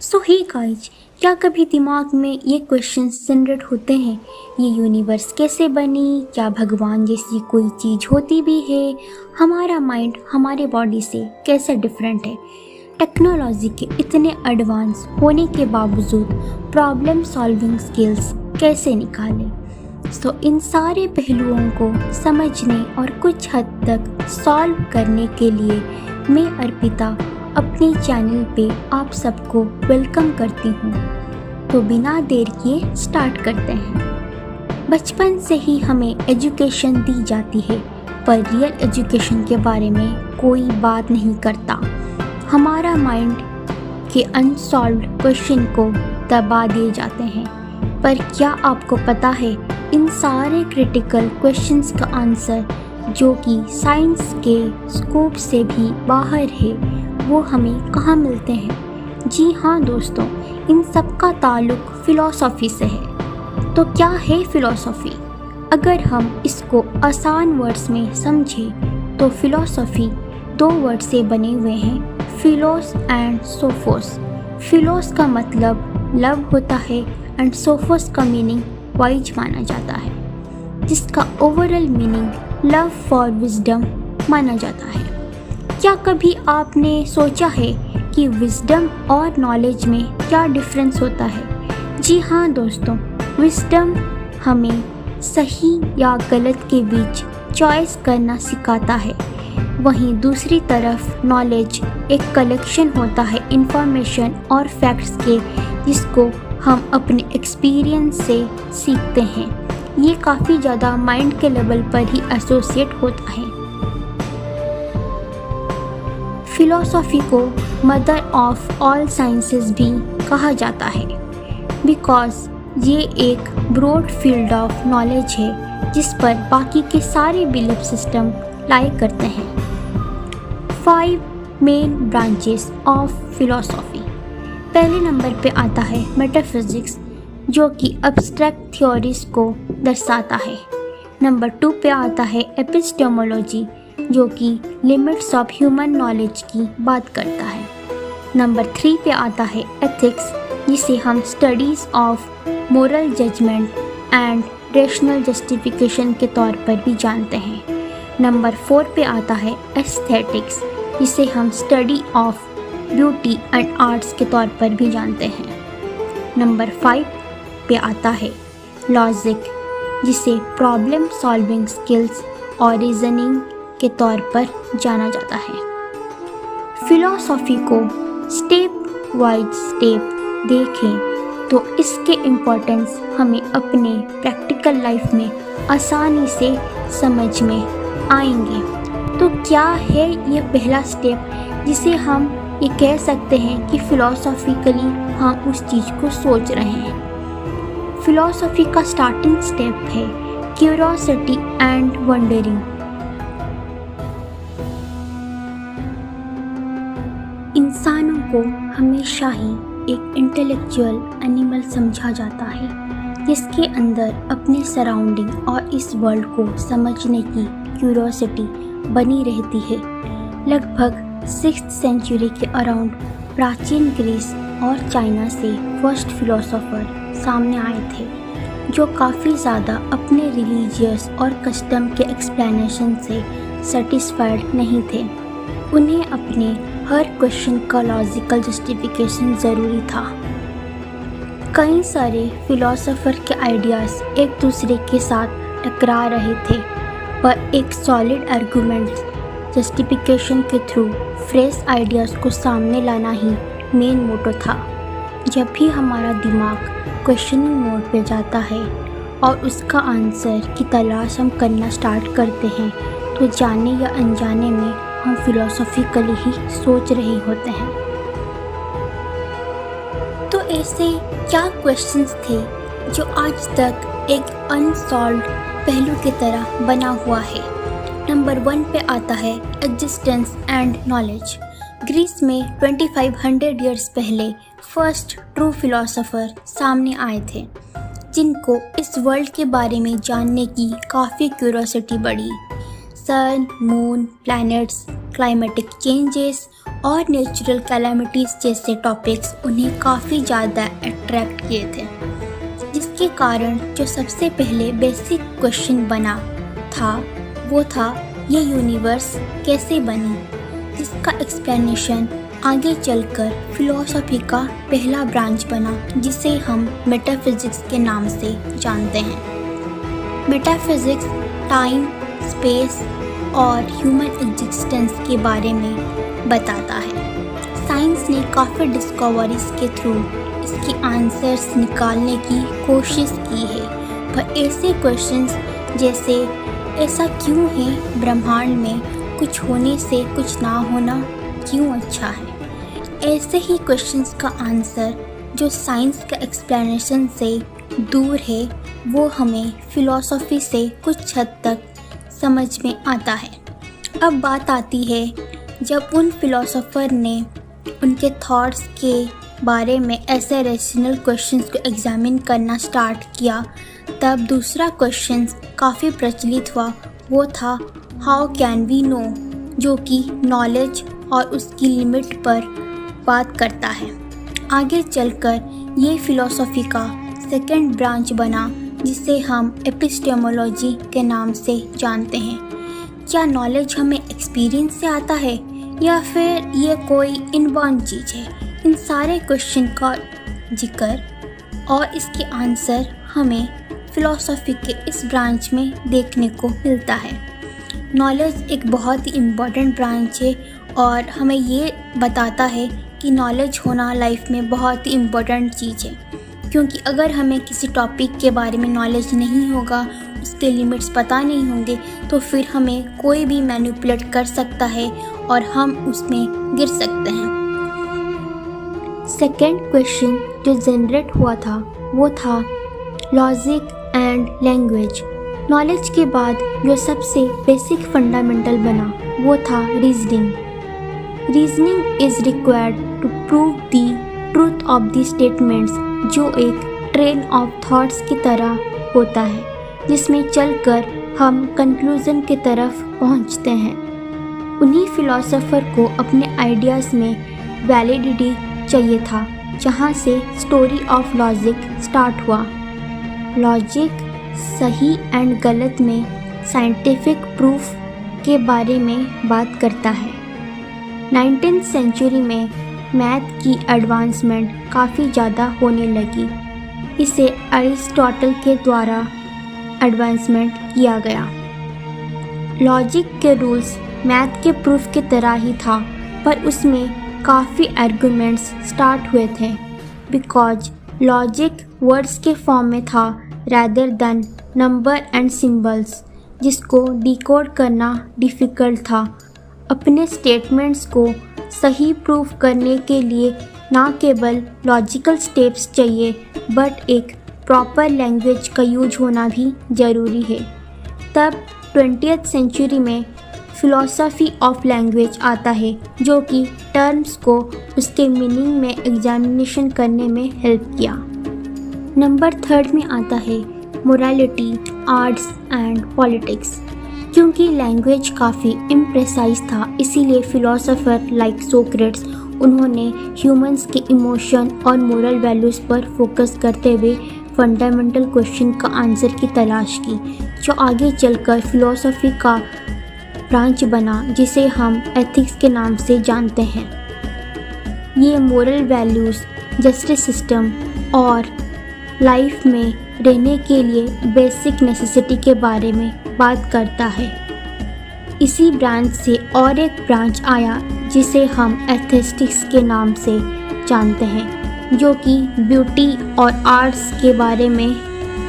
सो hey guys, क्या कभी दिमाग में ये क्वेश्चंस जनरेट होते हैं, ये यूनिवर्स कैसे बनी, क्या भगवान जैसी कोई चीज़ होती भी है, हमारा माइंड हमारे बॉडी से कैसे डिफरेंट है। टेक्नोलॉजी के इतने एडवांस होने के बावजूद प्रॉब्लम सॉल्विंग स्किल्स कैसे निकालें। इन सारे पहलुओं को समझने और कुछ हद तक सॉल्व करने के लिए मैं अर्पिता अपने चैनल पे आप सबको वेलकम करती हूँ। तो बिना देर किए स्टार्ट करते हैं। बचपन से ही हमें एजुकेशन दी जाती है, पर रियल एजुकेशन के बारे में कोई बात नहीं करता। हमारा माइंड के अनसॉल्व्ड क्वेश्चन को दबा दिए जाते हैं। पर क्या आपको पता है, इन सारे क्रिटिकल क्वेश्चंस का आंसर जो कि साइंस के स्कोप से भी बाहर है, वो हमें कहाँ मिलते हैं? जी हाँ दोस्तों, इन सब का ताल्लुक फ़िलॉसफ़ी से है। तो क्या है फ़िलॉसफ़ी? अगर हम इसको आसान वर्ड्स में समझें तो फ़िलॉसफ़ी दो वर्ड से बने हुए हैं, फिलोस एंड सोफोस। फिलोस का मतलब लव होता है एंड सोफोस का मीनिंग वाइज माना जाता है, जिसका overall meaning love for wisdom माना जाता है। क्या कभी आपने सोचा है कि विजडम और नॉलेज में क्या डिफरेंस होता है? जी हाँ दोस्तों, विजडम हमें सही या गलत के बीच चॉइस करना सिखाता है। वहीं दूसरी तरफ नॉलेज एक कलेक्शन होता है इंफॉर्मेशन और फैक्ट्स के, जिसको हम अपने एक्सपीरियंस से सीखते हैं। ये काफ़ी ज़्यादा माइंड के लेवल पर ही एसोसिएट होता है। फिलॉसफी को मदर ऑफ ऑल साइंसेस भी कहा जाता है, बिकॉज ये एक ब्रॉड फील्ड ऑफ नॉलेज है जिस पर बाकी के सारे बिलीफ सिस्टम लाई करते हैं। 5 मेन ब्रांचेस ऑफ फिलॉसफी। पहले नंबर पे आता है मेटाफिजिक्स, जो कि एब्स्ट्रैक्ट थ्योरीज को दर्शाता है। नंबर 2 पे आता है एपिस्टेमोलॉजी, जो कि लिमिट्स ऑफ ह्यूमन नॉलेज की बात करता है। नंबर 3 पे आता है एथिक्स, जिसे हम studies of moral judgement and rational justification के तौर पर भी जानते हैं। नंबर 4 पे आता है एस्थेटिक्स, जिसे हम study of beauty and arts के तौर पर भी जानते हैं। नंबर 5 पे आता है लॉजिक, जिसे प्रॉब्लम सॉल्विंग स्किल्स और रीजनिंग के तौर पर जाना जाता है। फिलॉसफी को स्टेप वाइज स्टेप देखें तो इसके इम्पोर्टेंस हमें अपने प्रैक्टिकल लाइफ में आसानी से समझ में आएंगे। तो क्या है ये पहला स्टेप, जिसे हम ये कह सकते हैं कि फिलॉसफिकली हम उस चीज़ को सोच रहे हैं। फिलॉसफी का स्टार्टिंग स्टेप है क्यूरियोसिटी एंड वंडरिंग। इंसानों को हमेशा ही एक इंटेलेक्चुअल एनिमल समझा जाता है, जिसके अंदर अपने सराउंडिंग और इस वर्ल्ड को समझने की क्यूरियोसिटी बनी रहती है। लगभग 6th सेंचुरी के अराउंड प्राचीन ग्रीस और चाइना से फर्स्ट फिलोसोफर सामने आए थे, जो काफ़ी ज़्यादा अपने रिलीजियस और कस्टम के एक्सप्लेनेशन से सेटिस्फाइड नहीं थे। उन्हें अपने हर क्वेश्चन का लॉजिकल जस्टिफिकेशन ज़रूरी था। कई सारे फिलोसोफर के आइडियाज़ एक दूसरे के साथ टकरा रहे थे, पर एक सॉलिड आर्गुमेंट जस्टिफिकेशन के थ्रू फ्रेश आइडियाज़ को सामने लाना ही मेन मोटो था। जब भी हमारा दिमाग क्वेश्चनिंग मोड पे जाता है और उसका आंसर की तलाश हम करना स्टार्ट करते हैं, तो जाने या अनजाने में हम फिलोसॉफिकली ही सोच रहे होते हैं। तो ऐसे क्या क्वेश्चंस थे जो आज तक एक अनसॉल्व्ड पहलू की तरह बना हुआ है? नंबर 1 पे आता है एग्जिस्टेंस एंड नॉलेज। ग्रीस में 2500 ईयर्स पहले फर्स्ट ट्रू फिलोसोफर सामने आए थे, जिनको इस वर्ल्ड के बारे में जानने की काफ़ी क्यूरियोसिटी बढ़ी। सन, मून, प्लैनेट्स, क्लाइमेटिक चेंजेस और नेचुरल कैलामिटीज़ जैसे टॉपिक्स उन्हें काफ़ी ज़्यादा अट्रैक्ट किए थे, जिसके कारण जो सबसे पहले बेसिक क्वेश्चन बना था वो था ये यूनिवर्स कैसे बनी, जिसका एक्सप्लेनेशन आगे चलकर फिलॉसफी का पहला ब्रांच बना, जिसे हम मेटाफिज़िक्स के नाम से जानते हैं। मेटाफिज़िक्स टाइम, स्पेस और ह्यूमन एग्जिस्टेंस के बारे में बताता है। साइंस ने काफ़ी डिस्कवरीज के थ्रू इसके आंसर्स निकालने की कोशिश की है, पर ऐसे क्वेश्चंस जैसे ऐसा क्यों है ब्रह्मांड में, कुछ होने से कुछ ना होना क्यों अच्छा है, ऐसे ही क्वेश्चंस का आंसर जो साइंस का एक्सप्लेनेशन से दूर है वो हमें फिलॉसफी से कुछ हद तक समझ में आता है। अब बात आती है जब उन फिलोसोफर ने उनके थॉट्स के बारे में ऐसे रेशनल क्वेश्चंस को एग्जामिन करना स्टार्ट किया, तब दूसरा क्वेश्चन काफ़ी प्रचलित हुआ, वो था हाउ कैन वी नो, जो कि नॉलेज और उसकी लिमिट पर बात करता है। आगे चलकर ये फिलॉसफी का सेकंड ब्रांच बना, जिसे हम एपिस्टेमोलॉजी के नाम से जानते हैं। क्या नॉलेज हमें एक्सपीरियंस से आता है या फिर ये कोई इनबॉर्न चीज़ है? इन सारे क्वेश्चन का जिक्र और इसके आंसर हमें फिलॉसफी के इस ब्रांच में देखने को मिलता है। नॉलेज एक बहुत ही इम्पॉर्टेंट ब्रांच है और हमें ये बताता है कि नॉलेज होना लाइफ में बहुत ही इम्पोर्टेंट चीज़ है, क्योंकि अगर हमें किसी टॉपिक के बारे में नॉलेज नहीं होगा, उसके लिमिट्स पता नहीं होंगे, तो फिर हमें कोई भी मैनिपुलेट कर सकता है और हम उसमें गिर सकते हैं। सेकेंड क्वेश्चन जो जनरेट हुआ था वो था लॉजिक एंड लैंग्वेज। नॉलेज के बाद जो सबसे बेसिक फंडामेंटल बना वो था reasoning. Reasoning is required to prove the truth of the statements, जो एक ट्रेन ऑफ थॉट्स की तरह होता है, जिसमें चलकर हम कंक्लूज़न की तरफ पहुंचते हैं। उन्हीं फिलोसोफर को अपने आइडियाज़ में वैलिडिटी चाहिए था, जहां से स्टोरी ऑफ लॉजिक स्टार्ट हुआ। लॉजिक सही एंड गलत में साइंटिफिक प्रूफ के बारे में बात करता है। 19th सेंचुरी में मैथ की एडवांसमेंट काफ़ी ज़्यादा होने लगी। इसे अरिस्टोटल के द्वारा एडवांसमेंट किया गया। लॉजिक के रूल्स मैथ के प्रूफ की तरह ही था, पर उसमें काफ़ी आर्गुमेंट्स स्टार्ट हुए थे, बिकॉज लॉजिक वर्ड्स के फॉर्म में था rather than number and symbols, जिसको डिकोड करना डिफ़िकल्ट था। अपने स्टेटमेंट्स को सही प्रूफ करने के लिए ना केवल लॉजिकल स्टेप्स चाहिए, बट एक प्रॉपर लैंग्वेज का यूज होना भी ज़रूरी है। तब 20th सेंचुरी में फिलॉसफी ऑफ लैंग्वेज आता है, जो कि टर्म्स को उसके मीनिंग में एग्जामिनेशन करने में हेल्प किया। नंबर 3 में आता है मोरालिटी, आर्ट्स एंड पॉलिटिक्स। क्योंकि लैंग्वेज काफ़ी इम्प्रेसाइज था, इसीलिए फिलोसोफर लाइक सोक्रेट्स उन्होंने ह्यूमंस के इमोशन और मोरल वैल्यूज़ पर फोकस करते हुए फंडामेंटल क्वेश्चन का आंसर की तलाश की, जो आगे चलकर फिलोसफी का ब्रांच बना, जिसे हम एथिक्स के नाम से जानते हैं। ये मोरल वैल्यूज़, जस्टिस सिस्टम और लाइफ में रहने के लिए बेसिक नेसेसिटी के बारे में बात करता है। इसी ब्रांच से और एक ब्रांच आया जिसे हम एस्थेटिक्स के नाम से जानते हैं, जो कि ब्यूटी और आर्ट्स के बारे में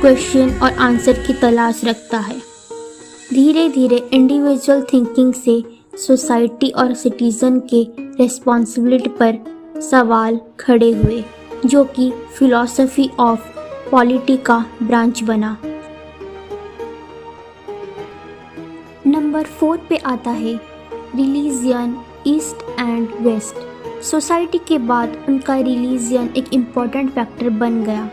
क्वेश्चन और आंसर की तलाश रखता है। धीरे धीरे इंडिविजुअल थिंकिंग से सोसाइटी और सिटीज़न के रिस्पॉन्सिबिलिटी पर सवाल खड़े हुए, जो कि फिलॉसफी ऑफ पॉलिटी का ब्रांच बना। नंबर 4 पे आता है religion, east and west. Society के बाद उनका रिलीजियन एक इम्पॉर्टेंट फैक्टर बन गया।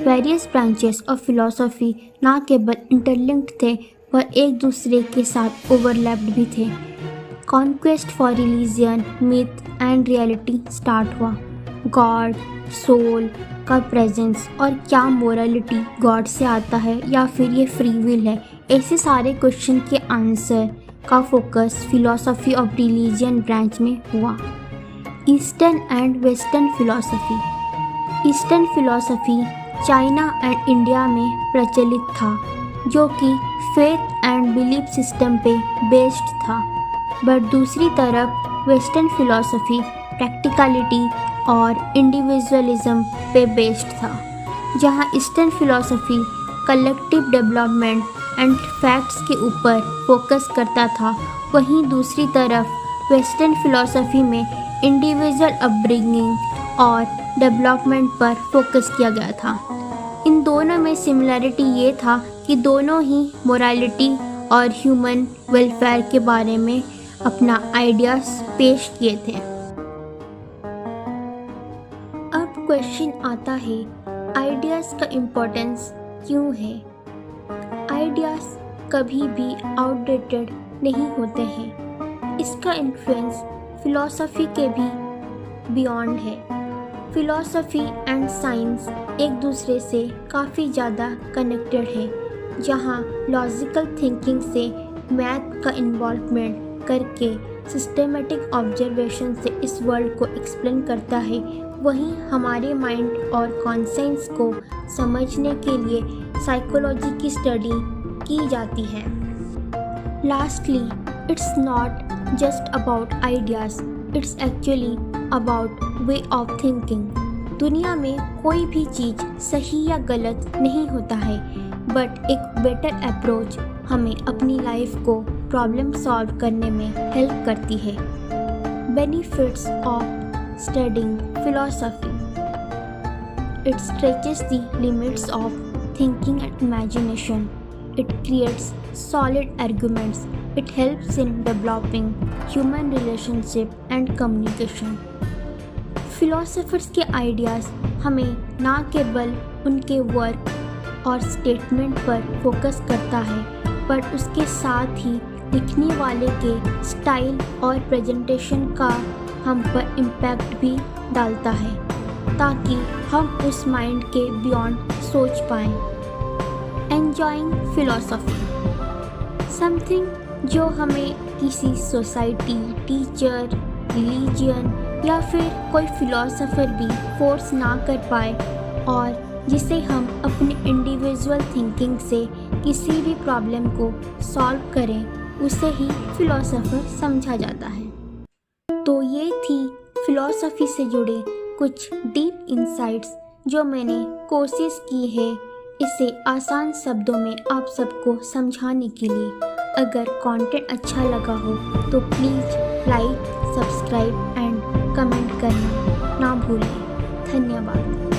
वेरियस ब्रांचेस ऑफ फिलॉसफी ना केवल इंटरलिंक्ड थे, पर एक दूसरे के साथ ओवरलैप्ड भी थे। Conquest for religion, myth and reality start हुआ। गॉड, सोल का प्रेजेंस और क्या मोरालिटी गॉड से आता है या फिर ये फ्री विल है, ऐसे सारे क्वेश्चन के आंसर का focus philosophy of religion branch में हुआ। Eastern and western philosophy. Eastern philosophy China and India में प्रचलित था, जो कि फेथ एंड बिलीफ सिस्टम पे बेस्ड था। बट दूसरी तरफ वेस्टर्न फिलॉसफी प्रैक्टिकलिटी और इंडिविजुअलिज्म पे बेस्ड था। जहाँ eastern philosophy collective development and facts के ऊपर फोकस करता था, वहीं दूसरी तरफ वेस्टर्न फिलॉसफी में इंडिविजुअल अपब्रिंगिंग और डेवलपमेंट पर फोकस किया गया था। इन दोनों में सिमिलरिटी ये था कि दोनों ही मोरालिटी और ह्यूमन वेलफेयर के बारे में अपना आइडियाज़ पेश किए थे। अब क्वेश्चन आता है, आइडियाज़ का इम्पोर्टेंस क्यों है? आइडियाज़ कभी भी आउटडेटेड नहीं होते हैं। इसका इन्फ्लुएंस फिलॉसफी के भी बियॉन्ड है। फिलॉसफी एंड साइंस एक दूसरे से काफ़ी ज़्यादा कनेक्टेड है। जहाँ लॉजिकल थिंकिंग से मैथ का इन्वॉल्वमेंट करके सिस्टेमेटिक ऑब्जर्वेशन से इस वर्ल्ड को एक्सप्लेन करता है, वहीं हमारे माइंड और कॉन्सेंस को समझने के लिए साइकोलॉजी की स्टडी की जाती है। Lastly, it's not just about ideas, it's actually about way of thinking. दुनिया में कोई भी चीज़ सही या गलत नहीं होता है, बट एक बेटर अप्रोच हमें अपनी लाइफ को प्रॉब्लम सॉल्व करने में हेल्प करती है। Benefits of studying philosophy. It stretches the limits of thinking and imagination. It creates solid arguments. It helps in developing human relationship and communication. Philosophers के ideas हमें ना केवल उनके वर्क और स्टेटमेंट पर फोकस करता है, पर उसके साथ ही लिखने वाले के स्टाइल और प्रेजेंटेशन का हम पर इम्पैक्ट भी डालता है, ताकि हम उस माइंड के बियॉन्ड सोच पाएं। एन्जॉइंग फिलॉसफी, समथिंग जो हमें किसी सोसाइटी, टीचर, रिलीजियन या फिर कोई फिलॉसफर भी फोर्स ना कर पाए, और जिसे हम अपने इंडिविजुअल थिंकिंग से किसी भी प्रॉब्लम को सॉल्व करें, उसे ही फिलॉसफर समझा जाता है। तो ये थी फिलॉसफी से जुड़े कुछ डीप इंसाइट्स जो मैंने कोशिश की है इसे आसान शब्दों में आप सबको समझाने के लिए। अगर कंटेंट अच्छा लगा हो तो please like, subscribe and comment करना ना भूलें। धन्यवाद।